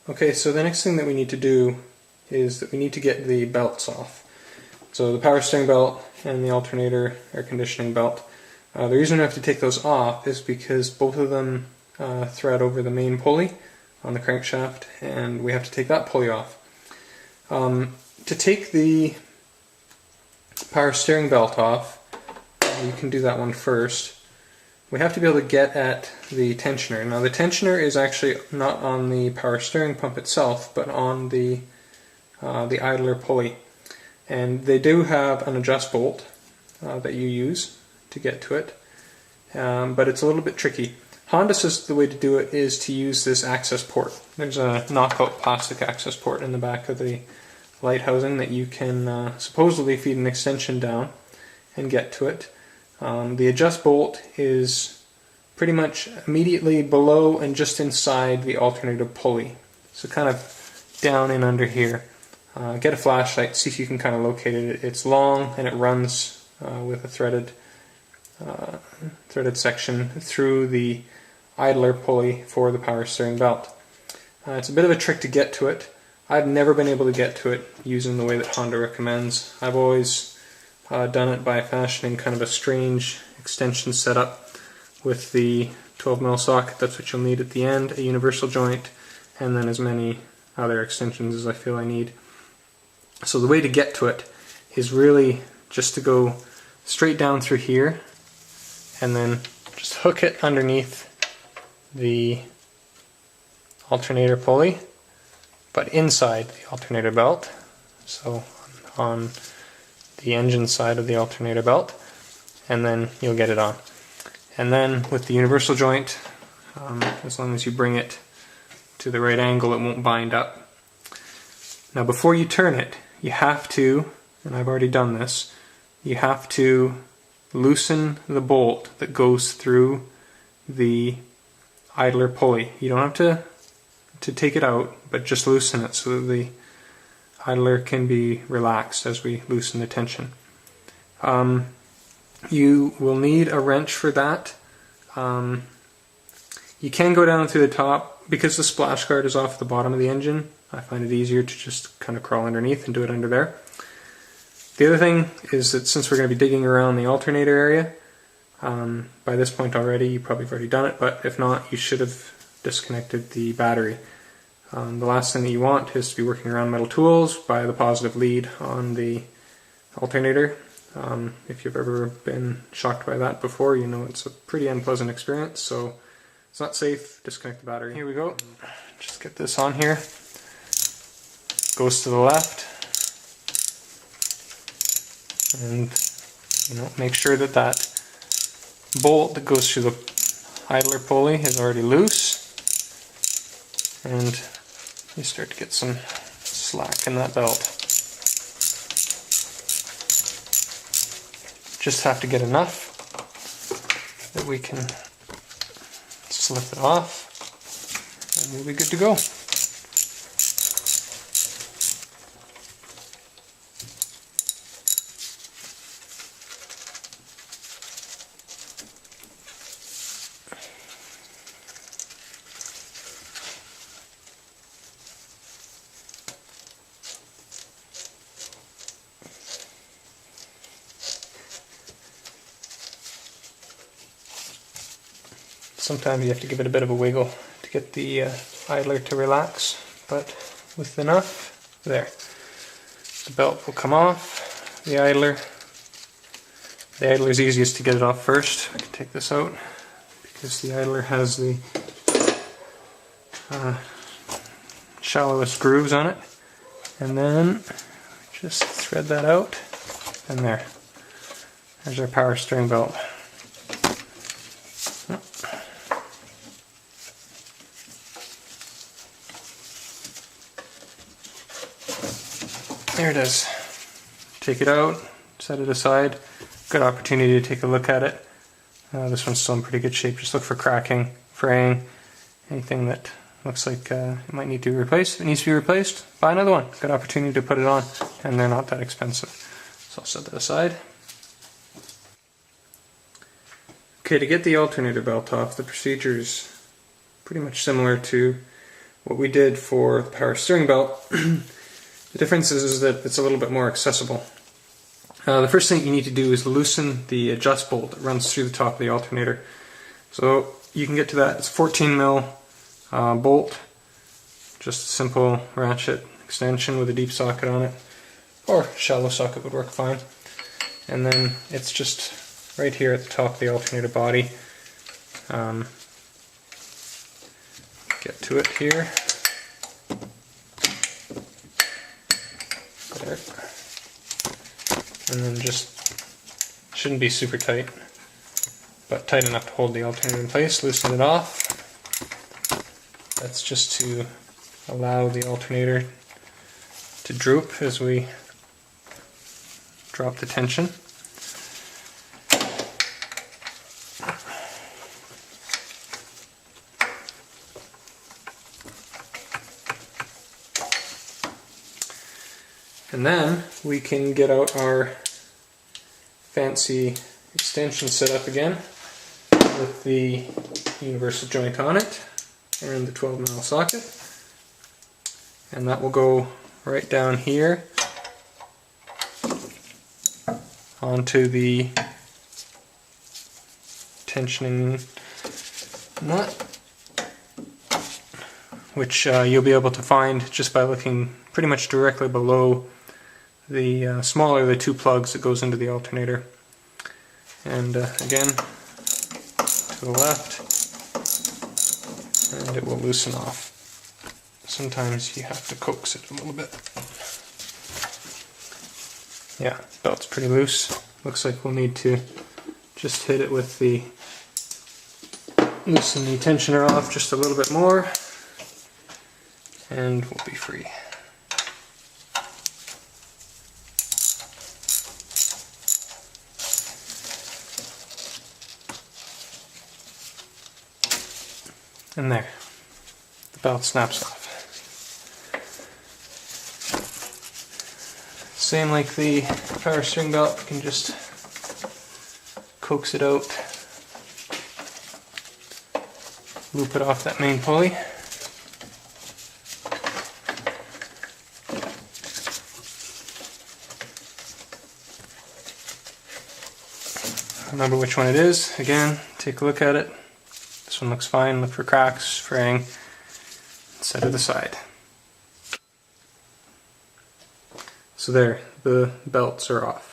Okay, so the next thing that we need to do is that we need to get the belts off. So the power steering belt and the alternator air conditioning belt. The reason we have to take those off is because both of them thread over the main pulley on the crankshaft, and we have to take that pulley off. To take the power steering belt off, you can do that one first. We have to be able to get at the tensioner. Now the tensioner is actually not on the power steering pump itself, but on the idler pulley. And they do have an adjust bolt that you use to get to it, but it's a little bit tricky. Honda says the way to do it is to use this access port. There's a knockout plastic access port in the back of the light housing that you can supposedly feed an extension down and get to it. The adjust bolt is pretty much immediately below and just inside the alternator pulley. So kind of down and under here. Get a flashlight, see if you can kind of locate it. It's long and it runs with a threaded section through the idler pulley for the power steering belt. It's a bit of a trick to get to it. I've never been able to get to it using the way that Honda recommends. I've always done it by fashioning kind of a strange extension setup with the 12mm socket. That's what you'll need at the end, a universal joint, and then as many other extensions as I feel I need. So the way to get to it is really just to go straight down through here and then just hook it underneath the alternator pulley, but inside the alternator belt, so on the engine side of the alternator belt, and then you'll get it on. And then with the universal joint, as long as you bring it to the right angle, it won't bind up. Now before you turn it, you have to, and I've already done this, you have to loosen the bolt that goes through the idler pulley. You don't have to take it out, but just loosen it so that the idler can be relaxed as we loosen the tension. You will need a wrench for that. You can go down through the top. Because the splash guard is off the bottom of the engine, I find it easier to just kind of crawl underneath and do it under there. The other thing is that since we're going to be digging around the alternator area, by this point already, you probably have already done it, but if not, you should have disconnected the battery. The last thing that you want is to be working around metal tools by the positive lead on the alternator. If you've ever been shocked by that before, you know it's a pretty unpleasant experience, so it's not safe. Disconnect the battery. Here we go. Just get this on here. Goes to the left. And make sure that that bolt that goes through the idler pulley is already loose. And you start to get some slack in that belt. Just have to get enough that we can slip it off and we'll be good to go. Sometimes you have to give it a bit of a wiggle to get the idler to relax, but with enough, there. The belt will come off, the idler is easiest to get it off first. I can take this out because the idler has the shallowest grooves on it, and then just thread that out, and there's our power steering belt. There it is. Take it out, set it aside. Good opportunity to take a look at it. This one's still in pretty good shape. Just look for cracking, fraying, anything that looks like it might need to be replaced. If it needs to be replaced, buy another one. Good opportunity to put it on, and they're not that expensive. So I'll set that aside. Okay, to get the alternator belt off, the procedure is pretty much similar to what we did for the power steering belt. The difference is that it's a little bit more accessible. The first thing you need to do is loosen the adjust bolt that runs through the top of the alternator. So you can get to that. It's 14mm bolt, just a simple ratchet extension with a deep socket on it, or shallow socket would work fine. And then it's just right here at the top of the alternator body. Get to it here. There. And then just, shouldn't be super tight, but tight enough to hold the alternator in place. Loosen it off. That's just to allow the alternator to droop as we drop the tension. And then we can get out our fancy extension set up again with the universal joint on it and the 12mm socket. And that will go right down here onto the tensioning nut, which you'll be able to find just by looking pretty much directly below the smaller of the two plugs that goes into the alternator. And again, to the left, and it will loosen off. Sometimes you have to coax it a little bit. Yeah, belt's pretty loose. Looks like we'll need to just hit it with the, loosen the tensioner off just a little bit more, and we'll be free. And there, the belt snaps off. Same like the power steering belt, we can just coax it out, loop it off that main pulley. Remember which one it is. Again, take a look at it. This one looks fine. Look for cracks, fraying. Set it aside. So there, the belts are off.